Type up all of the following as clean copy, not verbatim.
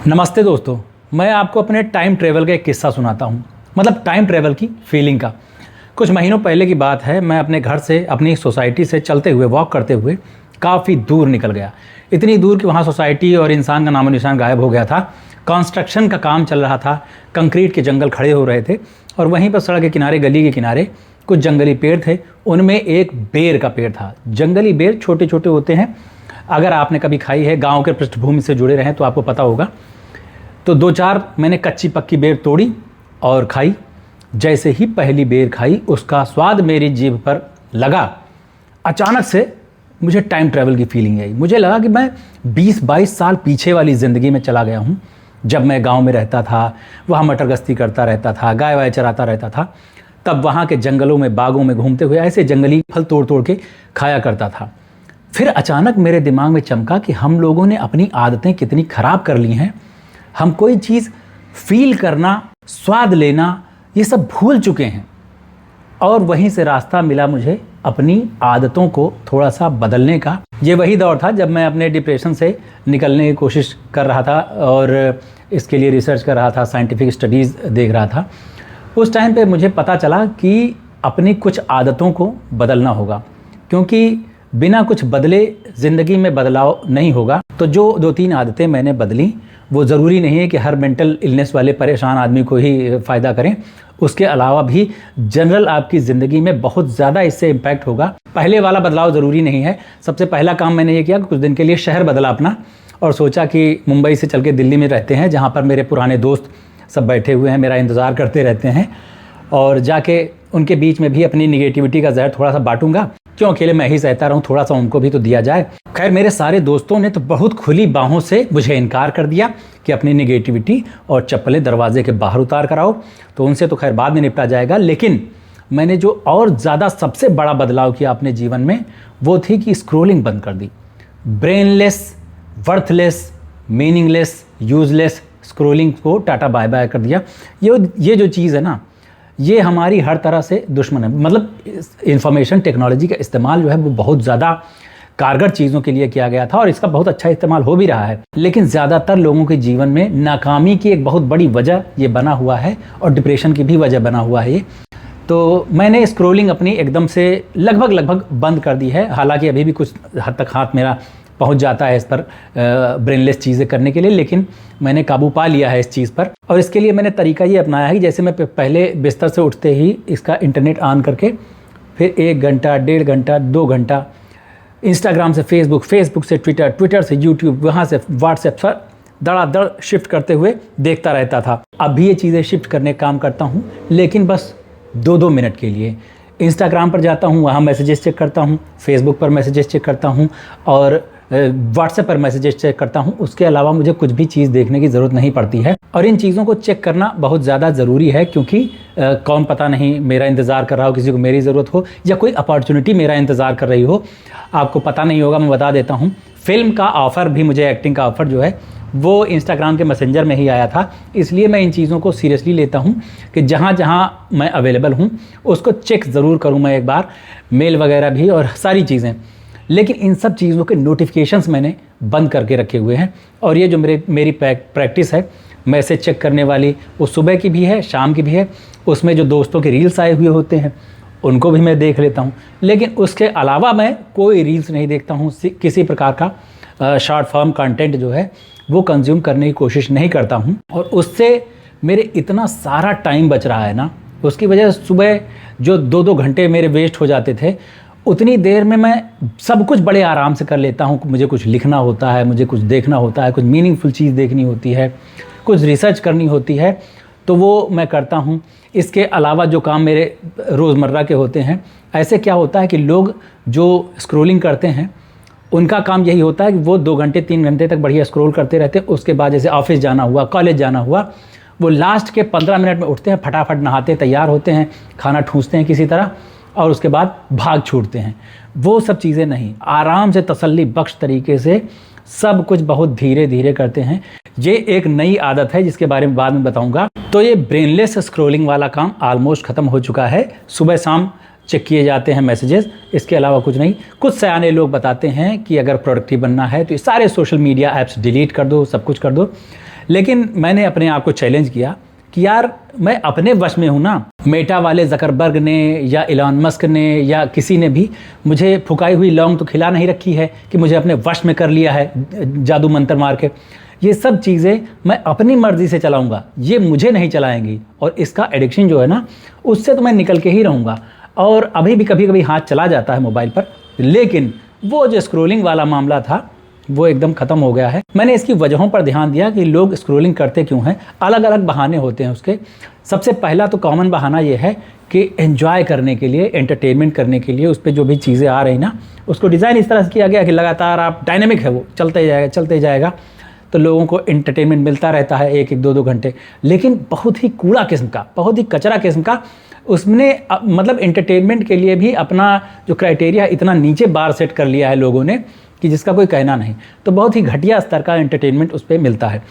नमस्ते दोस्तों, मैं आपको अपने टाइम ट्रेवल का एक किस्सा सुनाता हूँ। मतलब टाइम ट्रेवल की फीलिंग का। कुछ महीनों पहले की बात है। मैं अपने घर से, अपनी सोसाइटी से चलते हुए, वॉक करते हुए काफ़ी दूर निकल गया। इतनी दूर कि वहाँ सोसाइटी और इंसान का नामो निशान गायब हो गया था। कंस्ट्रक्शन का काम चल रहा था, कंक्रीट के जंगल खड़े हो रहे थे और वहीं पर सड़क के किनारे, गली के किनारे कुछ जंगली पेड़ थे। उनमें एक बेर का पेड़ था। जंगली बेर छोटे छोटे होते हैं। अगर आपने कभी खाई है, गाँव के पृष्ठभूमि से जुड़े रहें तो आपको पता होगा। तो दो चार मैंने कच्ची पक्की बेर तोड़ी और खाई। जैसे ही पहली बेर खाई, उसका स्वाद मेरी जीभ पर लगा, अचानक से मुझे टाइम ट्रैवल की फीलिंग आई। मुझे लगा कि मैं 20-22 साल पीछे वाली ज़िंदगी में चला गया हूँ। जब मैं गांव में रहता था, वहाँ मटर गश्ती करता रहता था, गाय वाय चराता रहता था, तब वहाँ के जंगलों में, बागों में घूमते हुए ऐसे जंगली फल तोड़ तोड़ के खाया करता था। फिर अचानक मेरे दिमाग में चमका कि हम लोगों ने अपनी आदतें कितनी ख़राब कर ली हैं। हम कोई चीज़ फील करना, स्वाद लेना, ये सब भूल चुके हैं। और वहीं से रास्ता मिला मुझे अपनी आदतों को थोड़ा सा बदलने का। ये वही दौर था जब मैं अपने डिप्रेशन से निकलने की कोशिश कर रहा था और इसके लिए रिसर्च कर रहा था, साइंटिफिक स्टडीज़ देख रहा था। उस टाइम पे मुझे पता चला कि अपनी कुछ आदतों को बदलना होगा, क्योंकि बिना कुछ बदले ज़िंदगी में बदलाव नहीं होगा। तो जो 2-3 आदतें मैंने बदली, वो ज़रूरी नहीं है कि हर मेंटल इलनेस वाले परेशान आदमी को ही फ़ायदा करें। उसके अलावा भी जनरल आपकी ज़िंदगी में बहुत ज़्यादा इससे इम्पैक्ट होगा। पहले वाला बदलाव ज़रूरी नहीं है। सबसे पहला काम मैंने ये किया कि कुछ दिन के लिए शहर बदला अपना और सोचा कि मुंबई से चल के दिल्ली में रहते हैं, जहाँ पर मेरे पुराने दोस्त सब बैठे हुए हैं, मेरा इंतज़ार करते रहते हैं, और जाके उनके बीच में भी अपनी निगेटिविटी का जहर थोड़ा सा बांटूंगा। क्यों अकेले मैं ही सहता रहूं, थोड़ा सा उनको भी तो दिया जाए। खैर, मेरे सारे दोस्तों ने तो बहुत खुली बाहों से मुझे इनकार कर दिया कि अपनी निगेटिविटी और चप्पलें दरवाजे के बाहर उतार कर आओ। तो उनसे तो खैर बाद में निपटा जाएगा। लेकिन मैंने जो और ज़्यादा सबसे बड़ा बदलाव किया अपने जीवन में, वो थी कि स्क्रोलिंग बंद कर दी। Brainless, worthless, meaningless, useless scrolling को टाटा बाय बाय कर दिया। ये जो चीज़ है ना, ये हमारी हर तरह से दुश्मन है। मतलब इंफॉर्मेशन टेक्नोलॉजी का इस्तेमाल जो है वो बहुत ज़्यादा कारगर चीज़ों के लिए किया गया था और इसका बहुत अच्छा इस्तेमाल हो भी रहा है। लेकिन ज़्यादातर लोगों के जीवन में नाकामी की एक बहुत बड़ी वजह ये बना हुआ है और डिप्रेशन की भी वजह बना हुआ है ये। तो मैंने स्क्रोलिंग अपनी एकदम से लगभग बंद कर दी है। हालांकि अभी भी कुछ हद तक हाथ मेरा पहुंच जाता है इस पर ब्रेनलेस चीज़ें करने के लिए, लेकिन मैंने काबू पा लिया है इस चीज़ पर। और इसके लिए मैंने तरीका ये अपनाया है कि जैसे मैं पहले बिस्तर से उठते ही इसका इंटरनेट ऑन करके फिर 1 घंटा, 1.5 घंटा, 2 घंटा इंस्टाग्राम से फेसबुक, फेसबुक से ट्विटर, ट्विटर से यूट्यूब, वहाँ से व्हाट्सएप पर दड़ादड़ शिफ्ट करते हुए देखता रहता था। अब भी ये चीज़ें शिफ्ट करने का काम करता हूँ, लेकिन बस 2-2 मिनट के लिए। इंस्टाग्राम पर जाता हूँ, वहाँ मैसेजेस चेक करता हूँ, फेसबुक पर मैसेजेस चेक करता हूँ और व्हाट्सएप पर मैसेजेस चेक करता हूँ। उसके अलावा मुझे कुछ भी चीज़ देखने की ज़रूरत नहीं पड़ती है। और इन चीज़ों को चेक करना बहुत ज़्यादा ज़रूरी है, क्योंकि कौन पता नहीं मेरा इंतज़ार कर रहा हो, किसी को मेरी ज़रूरत हो या कोई अपॉर्चुनिटी मेरा इंतज़ार कर रही हो। आपको पता नहीं होगा, मैं बता देता हूँ। फिल्म का ऑफ़र भी, मुझे एक्टिंग का ऑफ़र जो है वो इंस्टाग्राम के मैसेंजर में ही आया था। इसलिए मैं इन चीज़ों को सीरियसली लेता हूँ कि जहाँ जहाँ मैं अवेलेबल हूँ उसको चेक ज़रूर करूँ मैं एक बार, मेल वगैरह भी और सारी चीज़ें। लेकिन इन सब चीज़ों के नोटिफिकेशंस मैंने बंद करके रखे हुए हैं। और ये जो मेरी प्रैक्टिस है मैसेज चेक करने वाली, वो सुबह की भी है, शाम की भी है। उसमें जो दोस्तों के रील्स आए हुए होते हैं उनको भी मैं देख लेता हूँ, लेकिन उसके अलावा मैं कोई रील्स नहीं देखता हूँ। किसी प्रकार का शॉर्ट फॉर्म कंटेंट जो है वो कंज्यूम करने की कोशिश नहीं करता हूँ। और उससे मेरे इतना सारा टाइम बच रहा है ना, उसकी वजह से सुबह जो 2-2 घंटे मेरे वेस्ट हो जाते थे, उतनी देर में मैं सब कुछ बड़े आराम से कर लेता हूँ। मुझे कुछ लिखना होता है, मुझे कुछ देखना होता है, कुछ मीनिंगफुल चीज़ देखनी होती है, कुछ रिसर्च करनी होती है, तो वो मैं करता हूँ। इसके अलावा जो काम मेरे रोज़मर्रा के होते हैं, ऐसे क्या होता है कि लोग जो स्क्रॉलिंग करते हैं उनका काम यही होता है कि वो 2 घंटे 3 घंटे तक बढ़िया स्क्रॉल करते रहते हैं। उसके बाद जैसे ऑफिस जाना हुआ, कॉलेज जाना हुआ, वो लास्ट के 15 मिनट में उठते हैं, फटाफट नहाते हैं, तैयार होते हैं, खाना ठूंसते हैं किसी तरह और उसके बाद भाग छूटते हैं। वो सब चीज़ें नहीं, आराम से तसल्ली बख्श तरीके से सब कुछ बहुत धीरे धीरे करते हैं। ये एक नई आदत है जिसके बारे में बाद में बताऊंगा। तो ये ब्रेनलेस स्क्रॉलिंग वाला काम ऑलमोस्ट ख़त्म हो चुका है। सुबह शाम चेक किए जाते हैं मैसेजेस, इसके अलावा कुछ नहीं। कुछ सयाने लोग बताते हैं कि अगर प्रोडक्टिव बनना है तो ये सारे सोशल मीडिया ऐप्स डिलीट कर दो, सब कुछ कर दो। लेकिन मैंने अपने आप को चैलेंज किया कि यार मैं अपने वश में हूँ ना। मेटा वाले जकरबर्ग ने या इलॉन मस्क ने या किसी ने भी मुझे फुकाई हुई लौंग तो खिला नहीं रखी है कि मुझे अपने वश में कर लिया है जादू मंत्र मार के। ये सब चीज़ें मैं अपनी मर्ज़ी से चलाऊँगा, ये मुझे नहीं चलाएंगी। और इसका एडिक्शन जो है ना, उससे तो मैं निकल के ही रहूँगा। और अभी भी कभी कभी हाथ चला जाता है मोबाइल पर, लेकिन वो जो स्क्रोलिंग वाला मामला था वो एकदम ख़त्म हो गया है। मैंने इसकी वजहों पर ध्यान दिया कि लोग स्क्रोलिंग करते क्यों हैं। अलग अलग बहाने होते हैं उसके। सबसे पहला तो कॉमन बहाना ये है कि एंजॉय करने के लिए, एंटरटेनमेंट करने के लिए उस पर जो भी चीज़ें आ रही ना, उसको डिज़ाइन इस तरह से किया गया कि लगातार आप डायनेमिक है, वो चलते जाएगा तो लोगों को एंटरटेनमेंट मिलता रहता है 1-1, 2-2 घंटे। लेकिन बहुत ही कूड़ा किस्म का, बहुत ही कचरा किस्म का उसने मतलब एंटरटेनमेंट के लिए भी अपना जो क्राइटेरिया इतना नीचे बार सेट कर लिया है लोगों ने कि जिसका कोई कहना नहीं। तो बहुत ही घटिया स्तर का एंटरटेनमेंट उस पर मिलता है।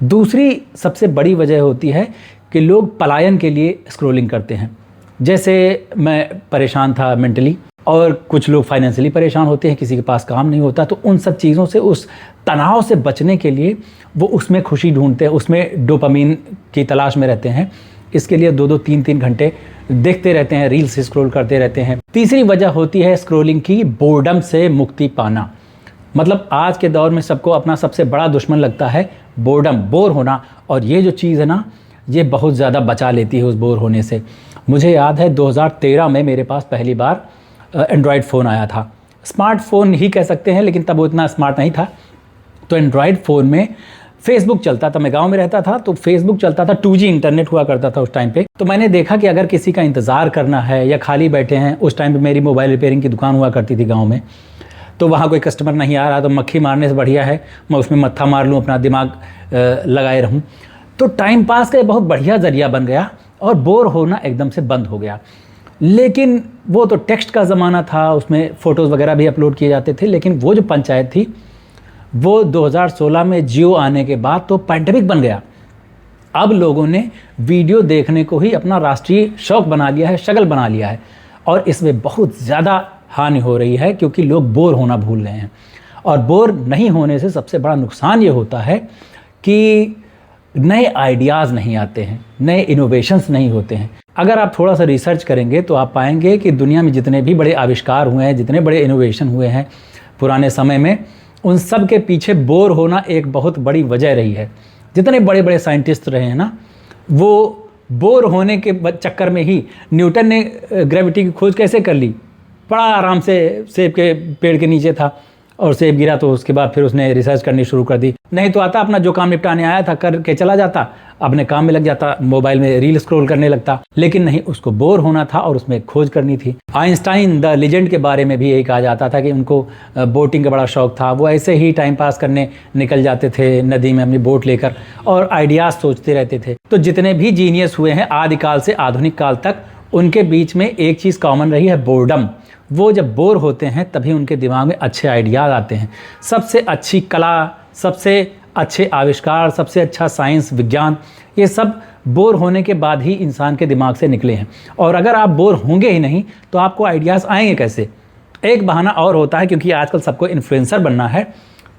दूसरी सबसे बड़ी वजह होती है कि लोग पलायन के लिए स्क्रॉलिंग करते हैं। जैसे मैं परेशान था मेंटली, और कुछ लोग फाइनेंशियली परेशान होते हैं, किसी के पास काम नहीं होता, तो उन सब चीज़ों से, उस तनाव से बचने के लिए वो उसमें खुशी ढूंढते हैं, उसमें डोपामीन की तलाश में रहते हैं। इसके लिए 2-2, 3-3 घंटे देखते रहते हैं, रील्स स्क्रॉल करते रहते हैं। तीसरी वजह होती है स्क्रॉलिंग की बोर्डम से मुक्ति पाना। मतलब आज के दौर में सबको अपना सबसे बड़ा दुश्मन लगता है बोर्डम, बोर होना। और ये जो चीज़ है ना, ये बहुत ज़्यादा बचा लेती है उस बोर होने से। मुझे याद है 2013 में मेरे पास पहली बार एंड्रॉयड फ़ोन आया था। स्मार्टफोन ही कह सकते हैं, लेकिन तब वो इतना स्मार्ट नहीं था। तो एंड्रॉयड फ़ोन में फेसबुक चलता था। मैं गांव में रहता था तो फेसबुक चलता था, 2G इंटरनेट हुआ करता था उस टाइम पे। तो मैंने देखा कि अगर किसी का इंतज़ार करना है या खाली बैठे हैं, उस टाइम पे मेरी मोबाइल रिपेयरिंग की दुकान हुआ करती थी गाँव में, तो वहाँ कोई कस्टमर नहीं आ रहा तो मक्खी मारने से बढ़िया है मैं उसमें मत्था मार लूँ, अपना दिमाग लगाए रहूँ। तो टाइम पास का बहुत बढ़िया ज़रिया बन गया और बोर होना एकदम से बंद हो गया। लेकिन वो तो टेक्स्ट का ज़माना था, उसमें फ़ोटोज़ वगैरह भी अपलोड किए जाते थे। लेकिन वो जो पंचायत थी वो 2016 में जियो आने के बाद तो पैंडेमिक बन गया। अब लोगों ने वीडियो देखने को ही अपना राष्ट्रीय शौक बना लिया है, शगल बना लिया है। और इसमें बहुत ज़्यादा हानि हो रही है क्योंकि लोग बोर होना भूल रहे हैं। और बोर नहीं होने से सबसे बड़ा नुकसान ये होता है कि नए आइडियाज़ नहीं आते हैं, नए इनोवेशंस नहीं होते हैं। अगर आप थोड़ा सा रिसर्च करेंगे तो आप पाएंगे कि दुनिया में जितने भी बड़े आविष्कार हुए हैं, जितने बड़े इनोवेशन हुए हैं पुराने समय में, उन सब के पीछे बोर होना एक बहुत बड़ी वजह रही है। जितने बड़े बड़े साइंटिस्ट रहे हैं ना, वो बोर होने के चक्कर में ही, न्यूटन ने ग्रेविटी की खोज कैसे कर ली? बड़ा आराम से सेब के पेड़ के नीचे था और सेब गिरा तो उसके बाद फिर उसने रिसर्च करनी शुरू कर दी। नहीं तो आता अपना जो काम निपटाने आया था करके चला जाता, अपने काम में लग जाता, मोबाइल में रील स्क्रॉल करने लगता। लेकिन नहीं, उसको बोर होना था और उसमें खोज करनी थी। आइंस्टाइन द लेजेंड के बारे में भी यही कहा जाता था कि उनको बोटिंग का बड़ा शौक था। वो ऐसे ही टाइम पास करने निकल जाते थे नदी में अपनी बोट लेकर और आइडियाज़ सोचते रहते थे। तो जितने भी जीनियस हुए हैं आदिकाल से आधुनिक काल तक, उनके बीच में एक चीज़ कॉमन रही है, बोर्डम। वो जब बोर होते हैं तभी उनके दिमाग में अच्छे आइडियाज़ आते हैं। सबसे अच्छी कला, सबसे अच्छे आविष्कार, सबसे अच्छा साइंस, विज्ञान, ये सब बोर होने के बाद ही इंसान के दिमाग से निकले हैं। और अगर आप बोर होंगे ही नहीं तो आपको आइडियाज़ आएंगे कैसे? एक बहाना और होता है, क्योंकि आजकल सबको इन्फ्लुएंसर बनना है,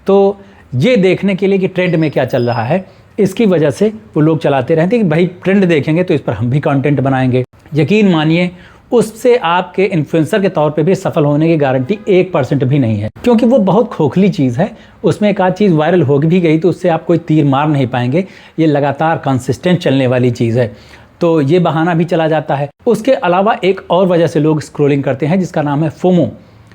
तो ये देखने के लिए कि ट्रेंड में क्या चल रहा है, इसकी वजह से वो लोग चलाते रहते हैं कि भाई ट्रेंड देखेंगे तो इस पर हम भी कंटेंट बनाएंगे। यकीन मानिए, उससे आपके इन्फ्लुएंसर के तौर पे भी सफल होने की गारंटी 1% भी नहीं है, क्योंकि वो बहुत खोखली चीज़ है। उसमें एक आध चीज़ वायरल हो भी गई तो उससे आप कोई तीर मार नहीं पाएंगे। ये लगातार कंसिस्टेंट चलने वाली चीज़ है, तो ये बहाना भी चला जाता है। उसके अलावा एक और वजह से लोग स्क्रॉलिंग करते हैं जिसका नाम है FOMO,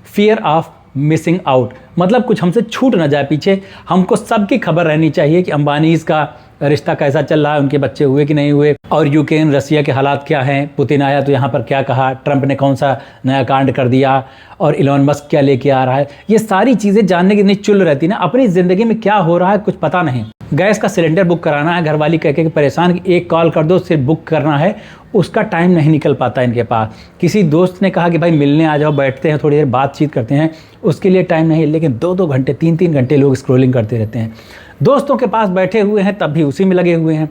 fear of missing out. मतलब कुछ हमसे छूट ना जाए पीछे। हमको सबकी खबर रहनी चाहिए कि अंबानीज़ का रिश्ता कैसा चल रहा है, उनके बच्चे हुए कि नहीं हुए, और यूक्रेन रसिया के हालात क्या हैं, पुतिन आया तो यहाँ पर क्या कहा, ट्रंप ने कौन सा नया कांड कर दिया, और इलॉन मस्क क्या लेके आ रहा है। ये सारी चीज़ें जानने की इतनी चुल रहती ना, अपनी ज़िंदगी में क्या हो रहा है कुछ पता नहीं। गैस का सिलेंडर बुक कराना है, घरवाली कह के परेशान कि एक कॉल कर दो सिर्फ बुक करना है, उसका टाइम नहीं निकल पाता इनके पास। किसी दोस्त ने कहा कि भाई मिलने आ जाओ, बैठते हैं थोड़ी देर बातचीत करते हैं, उसके लिए टाइम नहीं। लेकिन 2-2 घंटे 3-3 घंटे लोग स्क्रॉलिंग करते रहते हैं। दोस्तों के पास बैठे हुए हैं तब भी उसी में लगे हुए हैं।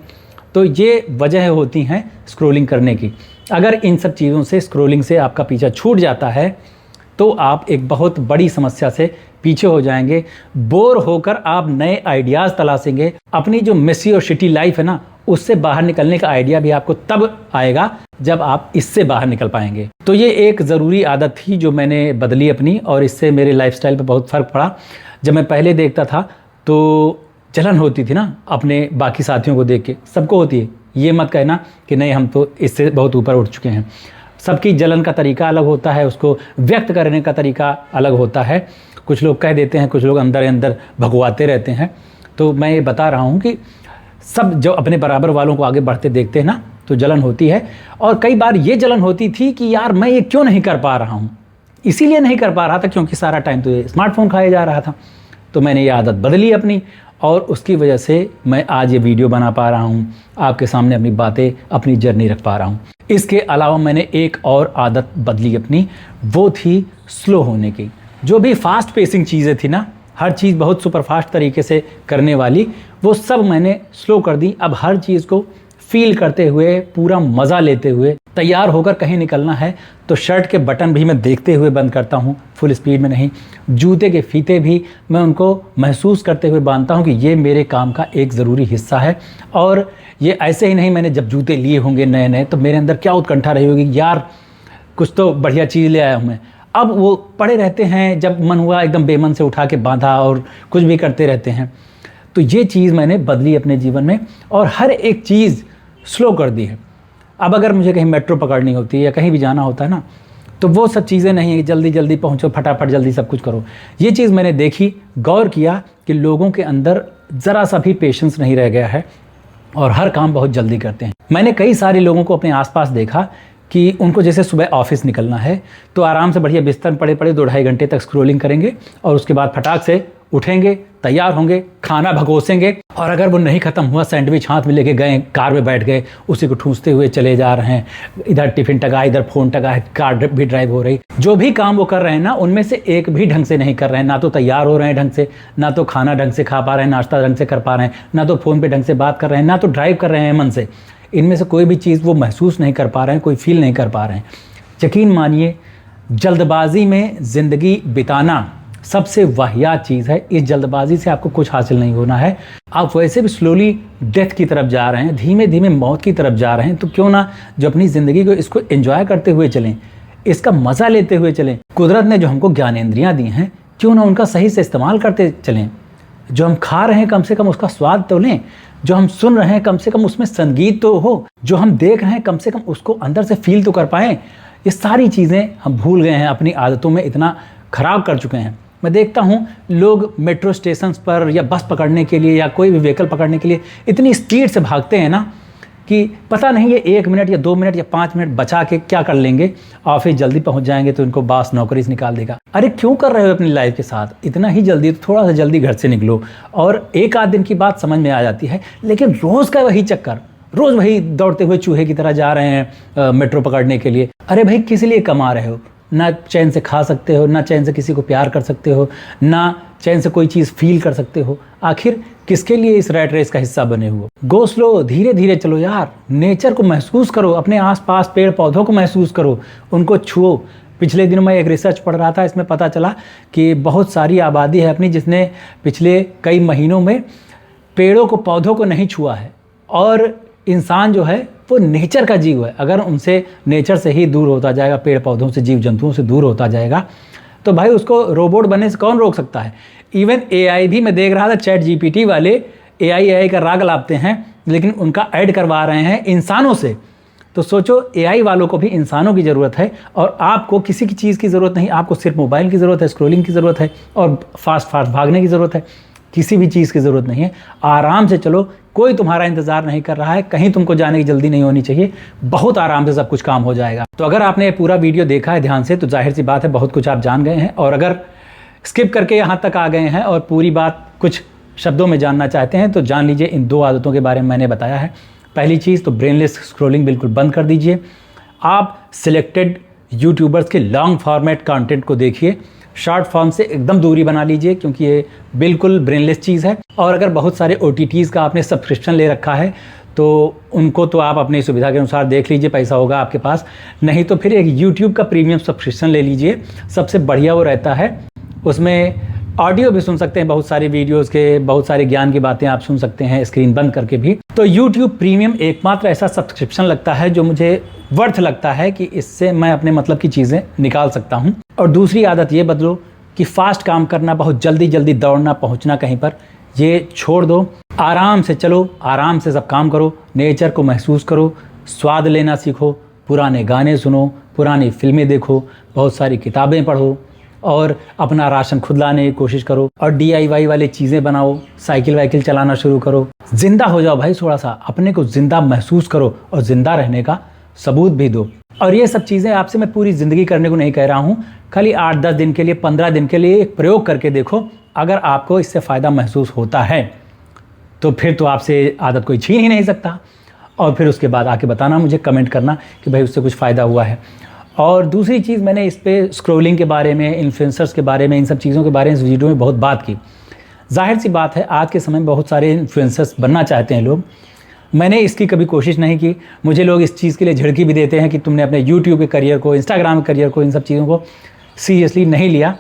तो ये वजह होती हैं स्क्रॉलिंग करने की। अगर इन सब चीज़ों से, स्क्रोलिंग से आपका पीछा छूट जाता है तो आप एक बहुत बड़ी समस्या से पीछे हो जाएंगे। बोर होकर आप नए आइडियाज़ तलाशेंगे। अपनी जो मेसी और शिटी लाइफ है ना, उससे बाहर निकलने का आइडिया भी आपको तब आएगा जब आप इससे बाहर निकल पाएंगे। तो ये एक ज़रूरी आदत थी जो मैंने बदली अपनी, और इससे मेरे लाइफस्टाइल पे बहुत फ़र्क पड़ा। जब मैं पहले देखता था तो जलन होती थी ना अपने बाकी साथियों को देख के, सबको होती है, ये मत कहना कि नहीं हम तो इससे बहुत ऊपर उठ चुके हैं। सबकी जलन का तरीका अलग होता है, उसको व्यक्त करने का तरीका अलग होता है। कुछ लोग कह देते हैं, कुछ लोग अंदर अंदर भगवाते रहते हैं। तो मैं ये बता रहा हूँ कि सब जो अपने बराबर वालों को आगे बढ़ते देखते हैं ना, तो जलन होती है। और कई बार ये जलन होती थी कि यार मैं ये क्यों नहीं कर पा रहा हूँ। इसीलिए नहीं कर पा रहा था क्योंकि सारा टाइम तो ये स्मार्टफोन खाया जा रहा था। तो मैंने ये आदत बदली अपनी, और उसकी वजह से मैं आज ये वीडियो बना पा रहा हूँ, आपके सामने अपनी बातें, अपनी जर्नी रख पा रहा हूँ। इसके अलावा मैंने एक और आदत बदली अपनी, वो थी स्लो होने की। जो भी फास्ट पेसिंग चीज़ें थी ना, हर चीज़ बहुत सुपर फास्ट तरीके से करने वाली, वो सब मैंने स्लो कर दी। अब हर चीज़ को फील करते हुए, पूरा मज़ा लेते हुए, तैयार होकर कहीं निकलना है तो शर्ट के बटन भी मैं देखते हुए बंद करता हूँ, फुल स्पीड में नहीं। जूते के फीते भी मैं उनको महसूस करते हुए बांधता हूँ कि ये मेरे काम का एक ज़रूरी हिस्सा है। और ये ऐसे ही नहीं, मैंने जब जूते लिए होंगे नए नए तो मेरे अंदर क्या उत्कंठा रही होगी, यार कुछ तो बढ़िया चीज़ ले आया हूँ मैं। अब वो पड़े रहते हैं, जब मन हुआ एकदम बेमन से उठा के बांधा और कुछ भी करते रहते हैं। तो ये चीज़ मैंने बदली अपने जीवन में, और हर एक चीज़ स्लो कर दी है। अब अगर मुझे कहीं मेट्रो पकड़नी होती है या कहीं भी जाना होता है ना, तो वो सब चीज़ें नहीं है जल्दी जल्दी पहुँचो, फटाफट जल्दी सब कुछ करो। ये चीज़ मैंने देखी, गौर किया कि लोगों के अंदर ज़रा सा भी पेशेंस नहीं रह गया है और हर काम बहुत जल्दी करते हैं। मैंने कई सारे लोगों को अपने आसपास देखा कि उनको जैसे सुबह ऑफिस निकलना है तो आराम से बढ़िया बिस्तर पड़े पड़े 2-2.5 घंटे तक स्क्रोलिंग करेंगे, और उसके बाद फटाक से उठेंगे, तैयार होंगे, खाना भगोसेंगे, और अगर वो नहीं ख़त्म हुआ सैंडविच हाथ में लेके गए, कार में बैठ गए, उसी को ठूंसते हुए चले जा रहे हैं। इधर टिफ़िन टगा, इधर फ़ोन टगा, कार भी ड्राइव हो रही। जो भी काम वो कर रहे हैं ना, उनमें से एक भी ढंग से नहीं कर रहे हैं। ना तो तैयार हो रहे हैं ढंग से, ना तो खाना ढंग से खा पा रहे हैं, नाश्ता ढंग से कर पा रहे हैं, ना तो फ़ोन पर ढंग से बात कर रहे हैं, ना तो ड्राइव कर रहे हैं मन से। इनमें से कोई भी चीज़ वो महसूस नहीं कर पा रहे हैं, कोई फील नहीं कर पा रहे हैं। यकीन मानिए, जल्दबाजी में ज़िंदगी बिताना सबसे वाहियात चीज़ है। इस जल्दबाजी से आपको कुछ हासिल नहीं होना है। आप वैसे भी स्लोली डेथ की तरफ जा रहे हैं, धीमे धीमे मौत की तरफ जा रहे हैं, तो क्यों ना जो अपनी ज़िंदगी को इसको एंजॉय करते हुए चलें, इसका मज़ा लेते हुए चलें। कुदरत ने जो हमको ज्ञानेंद्रियाँ दी हैं, क्यों ना उनका सही से इस्तेमाल करते चलें। जो हम खा रहे हैं कम से कम उसका स्वाद तो लें, जो हम सुन रहे हैं कम से कम उसमें संगीत तो हो, जो हम देख रहे हैं कम से कम उसको अंदर से फील तो कर पाएँ। ये सारी चीज़ें हम भूल गए हैं, अपनी आदतों में इतना ख़राब कर चुके हैं। मैं देखता हूँ लोग मेट्रो स्टेशंस पर या बस पकड़ने के लिए या कोई भी व्हीकल पकड़ने के लिए इतनी स्पीड से भागते हैं ना कि पता नहीं ये 1 मिनट या 2 मिनट या 5 मिनट बचा के क्या कर लेंगे, ऑफिस जल्दी पहुँच जाएंगे तो इनको बॉस नौकरी से निकाल देगा। अरे क्यों कर रहे हो अपनी लाइफ के साथ इतना ही जल्दी? तो थोड़ा सा जल्दी घर से निकलो। और एक आध दिन की बात समझ में आ जाती है, लेकिन रोज़ का वही चक्कर, रोज़ वही दौड़ते हुए चूहे की तरह जा रहे हैं मेट्रो पकड़ने के लिए। अरे भाई किस लिए कमा रहे हो? ना चैन से खा सकते हो, ना चैन से किसी को प्यार कर सकते हो, ना चैन से कोई चीज़ फील कर सकते हो। आखिर किसके लिए इस रैट रेस का हिस्सा बने हुए? गो स्लो, धीरे धीरे चलो यार। नेचर को महसूस करो, अपने आसपास पेड़ पौधों को महसूस करो, उनको छुओ। पिछले दिनों मैं एक रिसर्च पढ़ रहा था, इसमें पता चला कि बहुत सारी आबादी है अपनी जिसने पिछले कई महीनों में पेड़ों को, पौधों को नहीं छुआ है। और इंसान जो है वो नेचर का जीव है। अगर उनसे, नेचर से ही दूर होता जाएगा, पेड़ पौधों से, जीव जंतुओं से दूर होता जाएगा, तो भाई उसको रोबोट बनने से कौन रोक सकता है? इवन एआई भी मैं देख रहा था, चैट जीपीटी वाले एआई का राग लापते हैं, लेकिन उनका ऐड करवा रहे हैं इंसानों से। तो सोचो, एआई वालों को भी इंसानों की ज़रूरत है, और आपको किसी की चीज़ की ज़रूरत नहीं। आपको सिर्फ मोबाइल की ज़रूरत है, स्क्रोलिंग की ज़रूरत है, और फास्ट भागने की ज़रूरत है। किसी भी चीज़ की ज़रूरत नहीं है। आराम से चलो, कोई तुम्हारा इंतज़ार नहीं कर रहा है, कहीं तुमको जाने की जल्दी नहीं होनी चाहिए। बहुत आराम से सब कुछ काम हो जाएगा। तो अगर आपने पूरा वीडियो देखा है ध्यान से, तो जाहिर सी बात है बहुत कुछ आप जान गए हैं। और अगर स्किप करके यहाँ तक आ गए हैं और पूरी बात कुछ शब्दों में जानना चाहते हैं, तो जान लीजिए इन 2 आदतों के बारे में मैंने बताया है। पहली चीज़ तो ब्रेनलेस स्क्रोलिंग बिल्कुल बंद कर दीजिए। आप सिलेक्टेड यूट्यूबर्स के लॉन्ग फॉर्मेट कंटेंट को देखिए, शॉर्ट फॉर्म से एकदम दूरी बना लीजिए, क्योंकि ये बिल्कुल ब्रेनलेस चीज़ है। और अगर बहुत सारे OTTs का आपने सब्सक्रिप्शन ले रखा है, तो उनको तो आप अपनी सुविधा के अनुसार देख लीजिए, पैसा होगा आपके पास, नहीं तो फिर एक यूट्यूब का प्रीमियम सब्सक्रिप्शन ले लीजिए, सबसे बढ़िया वो रहता है। उसमें ऑडियो भी सुन सकते हैं, बहुत सारी वीडियोस के, बहुत सारी ज्ञान की बातें आप सुन सकते हैं स्क्रीन बंद करके भी। तो यूट्यूब प्रीमियम एकमात्र ऐसा सब्सक्रिप्शन लगता है जो मुझे वर्थ लगता है कि इससे मैं अपने मतलब की चीज़ें निकाल सकता हूँ। और दूसरी आदत ये बदलो कि फास्ट काम करना, बहुत जल्दी जल्दी दौड़ना, पहुँचना कहीं पर, ये छोड़ दो। आराम से चलो, आराम से सब काम करो, नेचर को महसूस करो, स्वाद लेना सीखो, पुराने गाने सुनो, पुरानी फिल्में देखो, बहुत सारी किताबें पढ़ो और अपना राशन खुद लाने की कोशिश करो और DIY वाली चीज़ें बनाओ, साइकिल वाइकिल चलाना शुरू करो। जिंदा हो जाओ भाई, थोड़ा सा अपने को जिंदा महसूस करो और जिंदा रहने का सबूत भी दो। और ये सब चीज़ें आपसे मैं पूरी ज़िंदगी करने को नहीं कह रहा हूँ, खाली 8-10 दिन के लिए, 15 दिन के लिए एक प्रयोग करके देखो। अगर आपको इससे फ़ायदा महसूस होता है तो फिर तो आपसे आदत कोई छीन ही नहीं सकता। और फिर उसके बाद आके बताना, मुझे कमेंट करना कि भाई उससे कुछ फ़ायदा हुआ है। और दूसरी चीज़, मैंने इस पे स्क्रोलिंग के बारे में, इन्फ्लुएंसर्स के बारे में, इन सब चीज़ों के बारे में इस वीडियो में बहुत बात की। जाहिर सी बात है, आज के समय में बहुत सारे इन्फ्लुएंसर्स बनना चाहते हैं लोग। मैंने इसकी कभी कोशिश नहीं की। मुझे लोग इस चीज़ के लिए झिड़की भी देते हैं कि तुमने अपने यूट्यूब के करियर को, इंस्टाग्राम के करियर को, इन सब चीज़ों को सीरियसली नहीं लिया।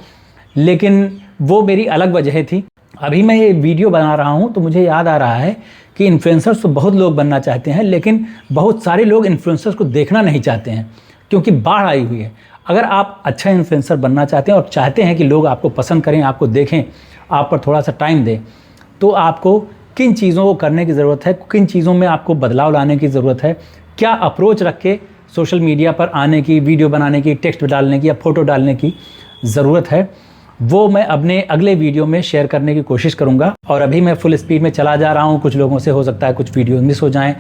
लेकिन वो मेरी अलग वजह थी। अभी मैं ये वीडियो बना रहा हूँ तो मुझे याद आ रहा है कि इन्फ्लुएंसर्स तो बहुत लोग बनना चाहते हैं, लेकिन बहुत सारे लोग इन्फ्लुएंसर्स को देखना नहीं चाहते हैं क्योंकि बाढ़ आई हुई है। अगर आप अच्छा इन्फ्लुएंसर बनना चाहते हैं और चाहते हैं कि लोग आपको पसंद करें, आपको देखें, आप पर थोड़ा सा टाइम दें, तो आपको किन चीज़ों को करने की ज़रूरत है, किन चीज़ों में आपको बदलाव लाने की ज़रूरत है, क्या अप्रोच रख के सोशल मीडिया पर आने की, वीडियो बनाने की, टेक्स्ट डालने की या फ़ोटो डालने की ज़रूरत है, वो मैं अपने अगले वीडियो में शेयर करने की कोशिश करूंगा। और अभी मैं फुल स्पीड में चला जा रहा हूं, कुछ लोगों से हो सकता है कुछ वीडियो मिस हो जाएं,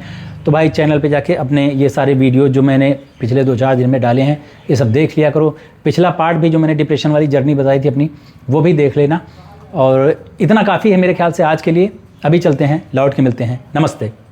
तो भाई चैनल पे जाके अपने ये सारे वीडियो जो मैंने पिछले 2-4 दिन में डाले हैं ये सब देख लिया करो। पिछला पार्ट भी जो मैंने डिप्रेशन वाली जर्नी बताई थी अपनी, वो भी देख लेना। और इतना काफ़ी है मेरे ख्याल से आज के लिए। अभी चलते हैं, लौट के मिलते हैं। नमस्ते।